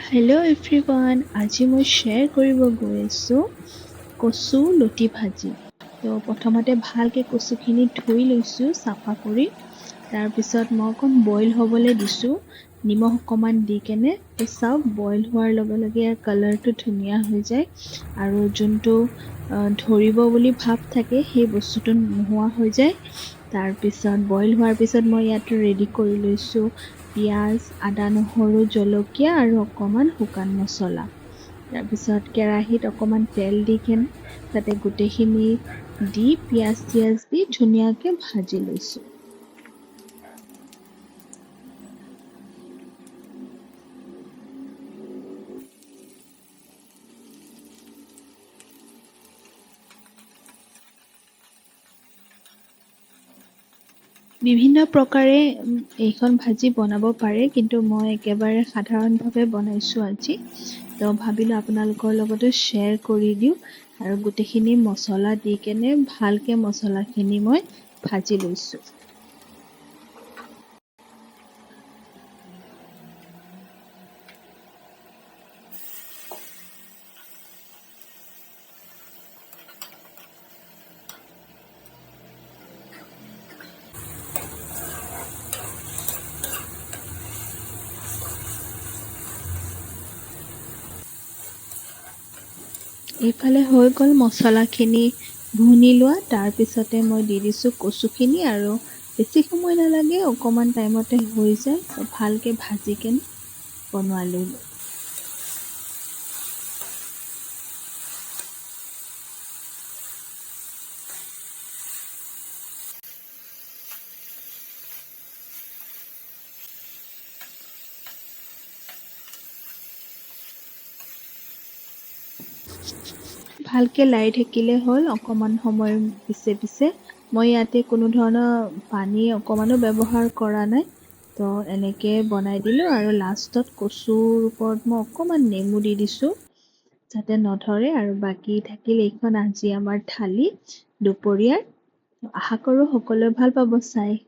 Hello' everyone, আজি মই share কৰিব গৈ আছোঁ কচু লতি ভাজি। তো প্ৰথমতে ভালকৈ কচুখিনি ধুই লৈছোঁ চাফা কৰি। তাৰপিছত মই অকণ বইল হ'বলৈ দিছোঁ নিমখ অকণমান দি কেনে। তো চাওক, বইল হোৱাৰ লগে লগে ইয়াৰ কালাৰটো ধুনীয়া হৈ যায় আৰু যোনটো ধৰিব বুলি ভাৱ থাকে সেই বস্তুটো নোহোৱা হৈ যায়। তাৰপিছত বইল হোৱাৰ পিছত মই ইয়াত ৰেডি কৰি লৈছোঁ পিঁয়াজ, আদা, নহৰু, জলকীয়া আৰু অকণমান শুকান মছলা। তাৰপিছত কেৰাহীত অকণমান তেল দি কেনে তাতে গোটেইখিনি দি পিঁয়াজ দি ধুনীয়াকৈ ভাজি লৈছোঁ। বিভিন্ন প্ৰকাৰে এইখন ভাজি বনাব পাৰে, কিন্তু মই একেবাৰে সাধাৰণভাৱে বনাইছোঁ আজি। তো ভাবিলোঁ আপোনালোকৰ লগতো শ্বেয়াৰ কৰি দিওঁ আৰু গোটেইখিনি মছলা দি কেনে ভালকৈ মছলাখিনি মই ভাজি লৈছোঁ। এইফালে হৈ গ'ল মছলাখিনি ভুনি লোৱা। তাৰপিছতে মই দি দিছোঁ কচুখিনি আৰু বেছি সময় নালাগে, অকণমান টাইমতে হৈ যায়। তো ভালকৈ ভাজি কেনে বনোৱালৈ লৈ ভালকৈ লাৰি থাকিলে হ'ল। অকণমান সময় পিছে পিছে মই ইয়াতে কোনো ধৰণৰ পানী অকণমানো ব্যৱহাৰ কৰা নাই। তো এনেকৈ বনাই দিলোঁ আৰু লাষ্টত কচুৰ ওপৰত মই অকণমান নেমু দি দিছোঁ যাতে নধৰে। আৰু বাকী থাকিল এইখন আজি আমাৰ থালি দুপৰীয়াৰ। আশা কৰোঁ সকলোৱে ভাল পাব চাই।